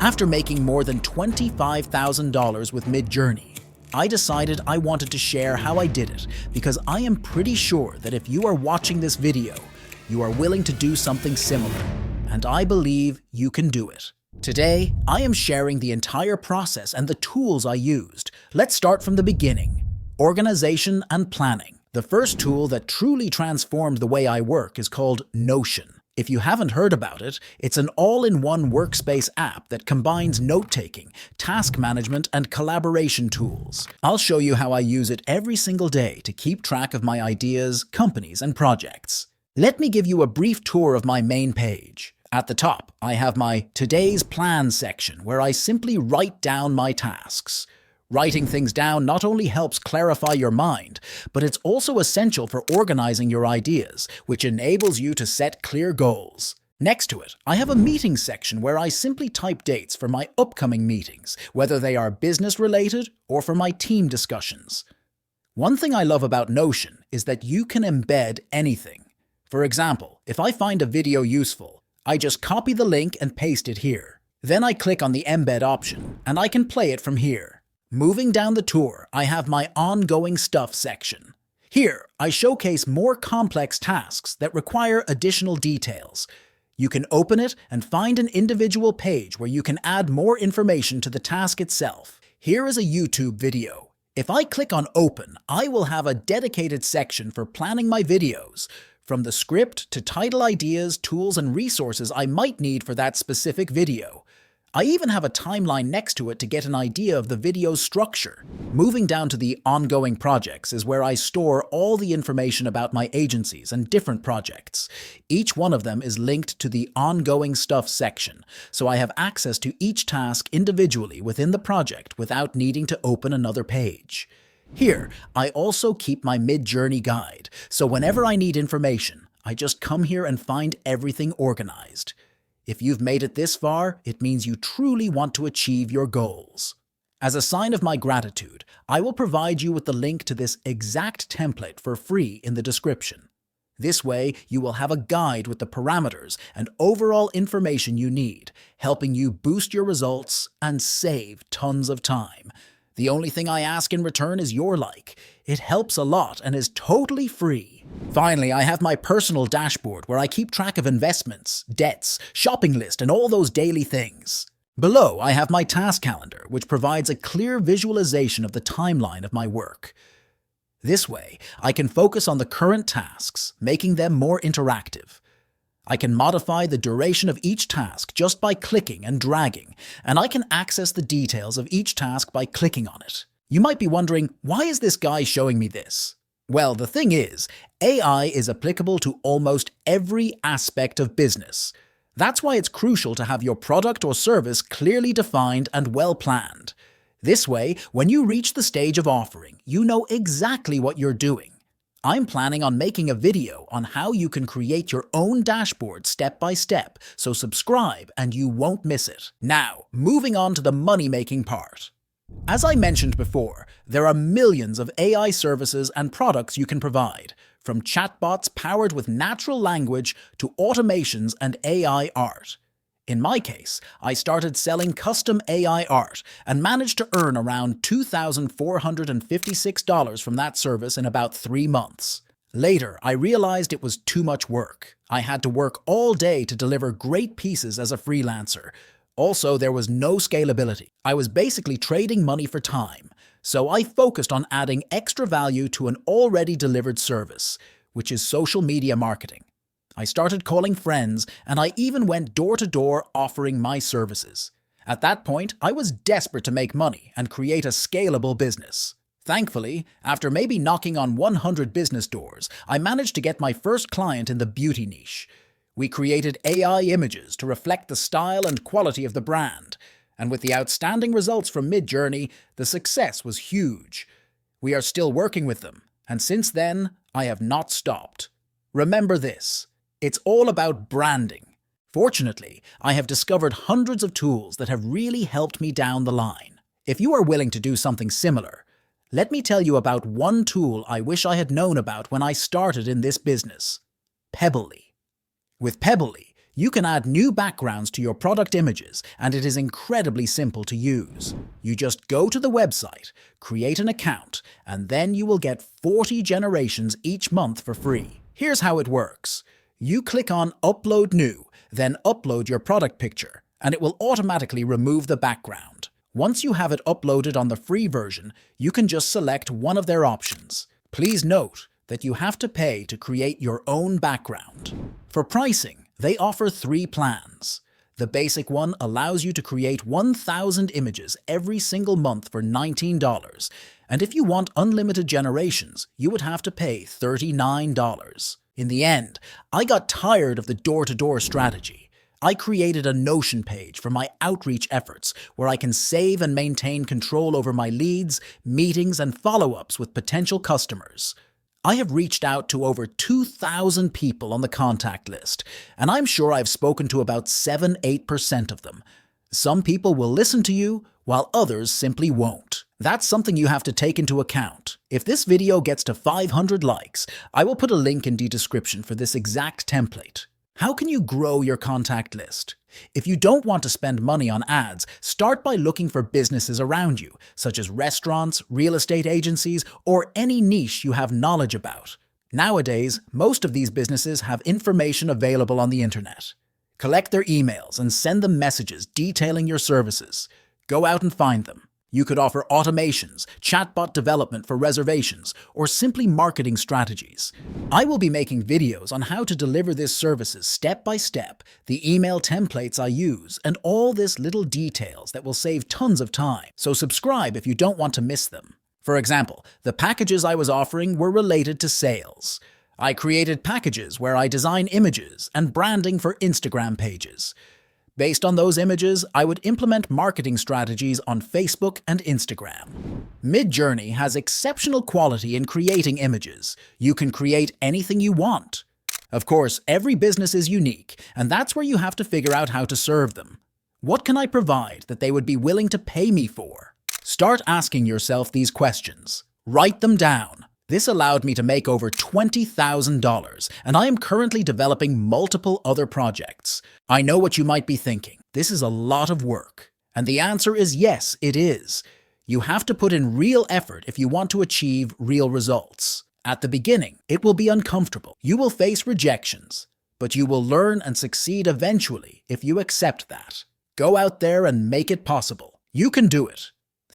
After making more than $25,000 with Midjourney, I decided I wanted to share how I did it because I am pretty sure that if you are watching this video, you are willing to do something similar, and I believe you can do it. Today, I am sharing the entire process and the tools I used. Let's start from the beginning. Organization and planning. The first tool that truly transformed the way I work is called Notion. If you haven't heard about it, it's an all-in-one workspace app that combines note-taking, task management, and collaboration tools. I'll show you how I use it every single day to keep track of my ideas, companies, and projects. Let me give you a brief tour of my main page. At the top, I have my Today's Plan section where I simply write down my tasks. Writing things down not only helps clarify your mind, but it's also essential for organizing your ideas, which enables you to set clear goals. Next to it, I have a Meetings section where I simply type dates for my upcoming meetings, whether they are business-related or for my team discussions. One thing I love about Notion is that you can embed anything. For example, if I find a video useful, I just copy the link and paste it here. Then I click on the Embed option, and I can play it from here. Moving down the tour, I have my Ongoing Stuff section. Here, I showcase more complex tasks that require additional details. You can open it and find an individual page where you can add more information to the task itself. Here is a YouTube video. If I click on Open, I will have a dedicated section for planning my videos, from the script to title ideas, tools, and resources I might need for that specific video. I even have a timeline next to it to get an idea of the video's structure. Moving down to the Ongoing Projects is where I store all the information about my agencies and different projects. Each one of them is linked to the Ongoing Stuff section, so I have access to each task individually within the project without needing to open another page. Here, I also keep my Midjourney guide, so whenever I need information, I just come here and find everything organized. If you've made it this far, it means you truly want to achieve your goals. As a sign of my gratitude, I will provide you with the link to this exact template for free in the description. This way, you will have a guide with the parameters and overall information you need, helping you boost your results and save tons of time. The only thing I ask in return is your like. It helps a lot and is totally free. Finally, I have my personal dashboard where I keep track of investments, debts, shopping list, and all those daily things. Below, I have my task calendar, which provides a clear visualization of the timeline of my work. This way, I can focus on the current tasks, making them more interactive. I can modify the duration of each task just by clicking and dragging, and I can access the details of each task by clicking on it. You might be wondering, why is this guy showing me this? Well, the thing is, AI is applicable to almost every aspect of business. That's why it's crucial to have your product or service clearly defined and well planned. This way, when you reach the stage of offering, you know exactly what you're doing. I'm planning on making a video on how you can create your own dashboard step by step, so subscribe and you won't miss it. Now, moving on to the money-making part. As I mentioned before, there are millions of AI services and products you can provide, from chatbots powered with natural language to automations and AI art. In my case, I started selling custom AI art and managed to earn around $2,456 from that service in about 3 months. Later, I realized it was too much work. I had to work all day to deliver great pieces as a freelancer. Also, there was no scalability. I was basically trading money for time, so I focused on adding extra value to an already delivered service, which is social media marketing. I started calling friends, and I even went door to door offering my services. At that point, I was desperate to make money and create a scalable business. Thankfully, after maybe knocking on 100 business doors, I managed to get my first client in the beauty niche. We created AI images to reflect the style and quality of the brand, and with the outstanding results from Midjourney, the success was huge. We are still working with them, and since then, I have not stopped. Remember this. It's all about branding. Fortunately, I have discovered hundreds of tools that have really helped me down the line. If you are willing to do something similar, let me tell you about one tool I wish I had known about when I started in this business: Pebblely. With Pebblely, You can add new backgrounds to your product images, and it is incredibly simple to use. You just go to the website, create an account, and then you will get 40 generations each month for free. Here's how it works. You click on Upload New, then upload your product picture, and it will automatically remove the background. Once you have it uploaded on the free version, you can just select one of their options. Please note that you have to pay to create your own background. For pricing, they offer 3 plans. The basic one allows you to create 1,000 images every single month for $19, and if you want unlimited generations, you would have to pay $39. In the end, I got tired of the door-to-door strategy. I created a Notion page for my outreach efforts where I can save and maintain control over my leads, meetings, and follow-ups with potential customers. I have reached out to over 2,000 people on the contact list, and I'm sure I've spoken to about 7–8% of them. Some people will listen to you, while others simply won't. That's something you have to take into account. If this video gets to 500 likes, I will put a link in the description for this exact template. How can you grow your contact list? If you don't want to spend money on ads, start by looking for businesses around you, such as restaurants, real estate agencies, or any niche you have knowledge about. Nowadays, most of these businesses have information available on the internet. Collect their emails and send them messages detailing your services. Go out and find them. You could offer automations, chatbot development for reservations, or simply marketing strategies. I will be making videos on how to deliver these services step by step, the email templates I use, and all this little details that will save tons of time. So subscribe if you don't want to miss them. For example, the packages I was offering were related to sales. I created packages where I design images and branding for Instagram pages. Based on those images, I would implement marketing strategies on Facebook and Instagram. Midjourney has exceptional quality in creating images. You can create anything you want. Of course, every business is unique, and that's where you have to figure out how to serve them. What can I provide that they would be willing to pay me for? Start asking yourself these questions. Write them down. This allowed me to make over $20,000, and I am currently developing multiple other projects. I know what you might be thinking. This is a lot of work. And the answer is yes, it is. You have to put in real effort if you want to achieve real results. At the beginning, it will be uncomfortable. You will face rejections, but you will learn and succeed eventually if you accept that. Go out there and make it possible. You can do it.